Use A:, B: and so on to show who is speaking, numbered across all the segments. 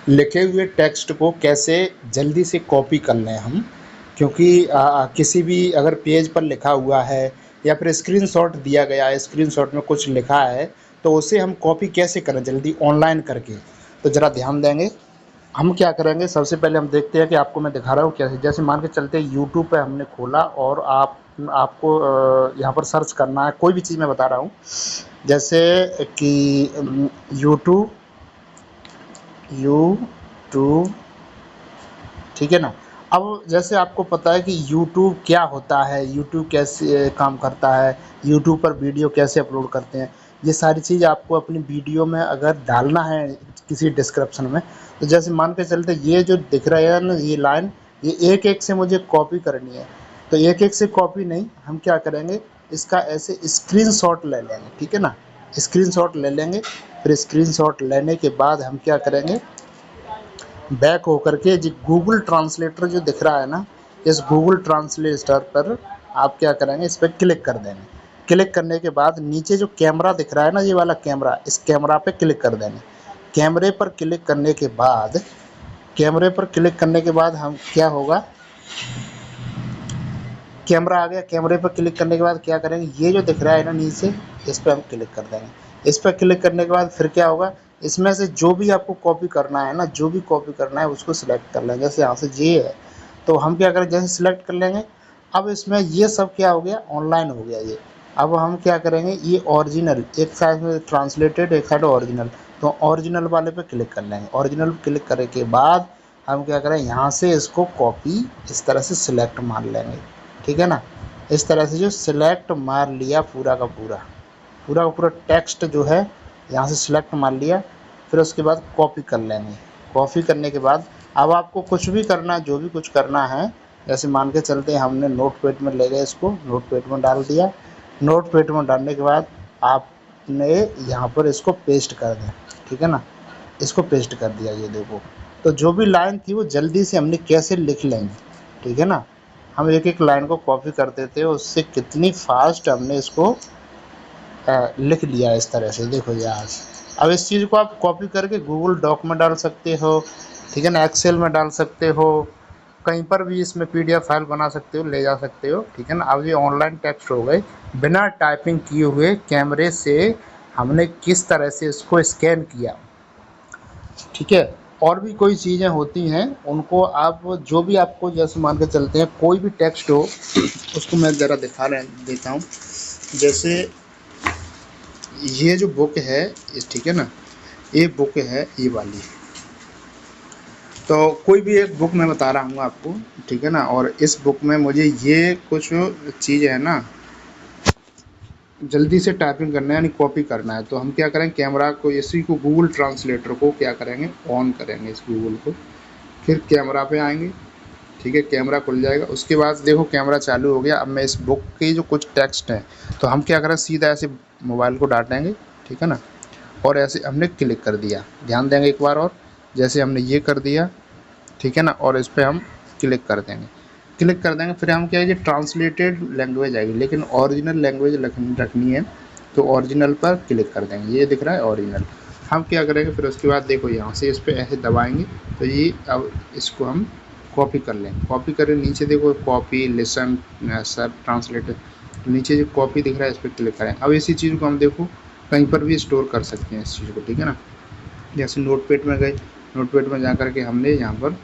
A: लिखे हुए टेक्स्ट को कैसे जल्दी से कॉपी कर लें हम, क्योंकि किसी भी अगर पेज पर लिखा हुआ है या फिर स्क्रीनशॉट दिया गया है, स्क्रीनशॉट में कुछ लिखा है, तो उसे हम कॉपी कैसे करें जल्दी ऑनलाइन करके। तो ज़रा ध्यान देंगे। हम क्या करेंगे, सबसे पहले हम देखते हैं कि आपको मैं दिखा रहा हूँ कैसे। जैसे मान के चलते यूट्यूब पे हमने खोला और आपको यहाँ पर सर्च करना है कोई भी चीज़ मैं बता रहा हूँ, जैसे कि यूट्यूब यूट्यूब ठीक है ना। अब जैसे आपको पता है कि यूट्यूब क्या होता है, यूट्यूब कैसे काम करता है, यूट्यूब पर वीडियो कैसे अपलोड करते हैं, ये सारी चीज़ आपको अपनी वीडियो में अगर डालना है किसी डिस्क्रिप्शन में, तो जैसे मान के चलते ये जो दिख रहा है ना ये लाइन, ये एक एक से मुझे कॉपी करनी है। तो एक एक से कॉपी नहीं, हम क्या करेंगे, इसका ऐसे स्क्रीनशॉट ले लेंगे, ठीक है ना। स्क्रीनशॉट ले लेंगे, फिर स्क्रीनशॉट लेने के बाद हम क्या करेंगे, बैक होकर के जी गूगल ट्रांसलेटर जो दिख रहा है ना, इस गूगल ट्रांसलेटर पर आप क्या करेंगे, इस पर क्लिक कर देंगे। क्लिक करने के बाद नीचे जो कैमरा दिख रहा है ना, ये वाला कैमरा, इस कैमरा पे क्लिक कर देंगे। कैमरे पर क्लिक करने के बाद हम क्या होगा, कैमरा आ गया। कैमरे पर क्लिक करने के बाद क्या करेंगे, ये जो दिख रहा है ना नीचे, इस पर हम क्लिक कर देंगे। इस पर क्लिक करने के बाद फिर क्या होगा, इसमें से जो भी आपको कॉपी करना है ना, जो भी कॉपी करना है उसको सिलेक्ट कर लेंगे। जैसे यहाँ से ये है, तो हम क्या करें, जैसे सिलेक्ट कर लेंगे। अब इसमें ये सब क्या हो गया, ऑनलाइन हो गया ये। अब हम क्या करेंगे, ये ओरिजिनल एक साइड में ट्रांसलेटेड, एक साइड ओरिजिनल, तो ओरिजिनल वाले पे क्लिक कर लेंगे। ओरिजिनल क्लिक करने के बाद हम क्या करें, यहाँ से इसको कॉपी इस तरह से सिलेक्ट मार लेंगे, ठीक है ना। इस तरह से जो सिलेक्ट मार लिया पूरा का पूरा टेक्स्ट जो है यहाँ से सिलेक्ट मार लिया, फिर उसके बाद कॉपी कर लेंगे। कॉपी करने के बाद अब आपको कुछ भी करना, जो भी कुछ करना है, जैसे मान के चलते हैं हमने नोटपैड में ले गए, इसको नोटपैड में डाल दिया। नोटपैड में डालने के बाद आपने यहाँ पर इसको पेस्ट कर दें, ठीक है ना। इसको पेस्ट कर दिया, ये देखो। तो जो भी लाइन थी वो जल्दी से हमने कैसे लिख लेंगे, ठीक है ना। हम एक एक लाइन को कॉपी करते थे, उससे कितनी फास्ट हमने इसको लिख लिया इस तरह से, देखो यार। अब इस चीज़ को आप कॉपी करके गूगल डॉक में डाल सकते हो, ठीक है ना, एक्सेल में डाल सकते हो, कहीं पर भी इसमें पीडीएफ फाइल बना सकते हो, ले जा सकते हो, ठीक है ना। अब ये ऑनलाइन टेक्स्ट हो गए, बिना टाइपिंग किए हुए कैमरे से हमने किस तरह से इसको स्कैन किया, ठीक है। और भी कोई चीज़ें होती हैं, उनको आप जो भी आपको, जैसे मान के चलते हैं कोई भी टेक्स्ट हो, उसको मैं ज़रा देता हूँ। जैसे ये जो बुक है, ठीक है ना, ये बुक है ये वाली, तो कोई भी एक बुक मैं बता रहा हूँ आपको, ठीक है ना। और इस बुक में मुझे ये कुछ चीज़ है ना, जल्दी से टाइपिंग करना है यानी कॉपी करना है, तो हम क्या करें, कैमरा को, इसी को गूगल ट्रांसलेटर को क्या करेंगे, ऑन करेंगे इस गूगल को, फिर कैमरा पे आएंगे, ठीक है। कैमरा खुल जाएगा, उसके बाद देखो कैमरा चालू हो गया। अब मैं इस बुक की जो कुछ टेक्स्ट है, तो हम क्या करें, सीधा ऐसे मोबाइल को डांटेंगे, ठीक है ना, और ऐसे हमने क्लिक कर दिया। ध्यान देंगे एक बार और, जैसे हमने ये कर दिया, ठीक है ना, और इस पर हम क्लिक कर देंगे। क्लिक कर देंगे, फिर हम क्या है, ये ट्रांसलेटेड लैंग्वेज आएगी, लेकिन ओरिजिनल लैंग्वेज रखनी है, तो ओरिजिनल पर क्लिक कर देंगे। ये दिख रहा है ओरिजिनल। हम क्या करेंगे, फिर उसके बाद देखो यहाँ से इस पर ऐसे दबाएंगे, तो ये अब इसको हम कॉपी कर लें। कॉपी करें, नीचे देखो कॉपी, लिसन, सब ट्रांसलेटर, नीचे जो कॉपी दिख रहा है इस पर क्लिक करें। अब इसी चीज़ को हम देखो कहीं पर भी स्टोर कर सकते हैं इस चीज़ को, ठीक है ना। जैसे नोटपैड में गए, नोटपैड में जा कर के हमने यहाँ पर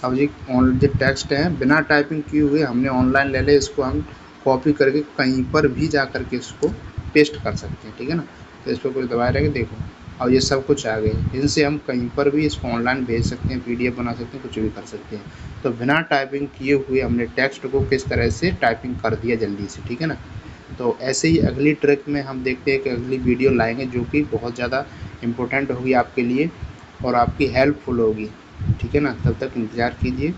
A: अब ये जो टेक्स्ट है बिना टाइपिंग किए हुए हमने ऑनलाइन ले ले, इसको हम कॉपी करके कहीं पर भी जा कर के इसको पेस्ट कर सकते हैं, ठीक है ना। तो इस पर कुछ दबाए रहेंगे, देखो अब ये सब कुछ आ गए। इनसे हम कहीं पर भी इसको ऑनलाइन भेज सकते हैं, पीडीएफ बना सकते हैं, कुछ भी कर सकते हैं। तो बिना टाइपिंग किए हुए हमने टेक्स्ट को किस तरह से टाइपिंग कर दिया जल्दी से, ठीक है ना। तो ऐसे ही अगली ट्रिक में हम देखते हैं कि अगली वीडियो लाएंगे जो कि बहुत ज़्यादा इम्पोर्टेंट होगी आपके लिए और आपकी हेल्पफुल होगी, ठीक है ना। तब तक इंतज़ार कीजिए।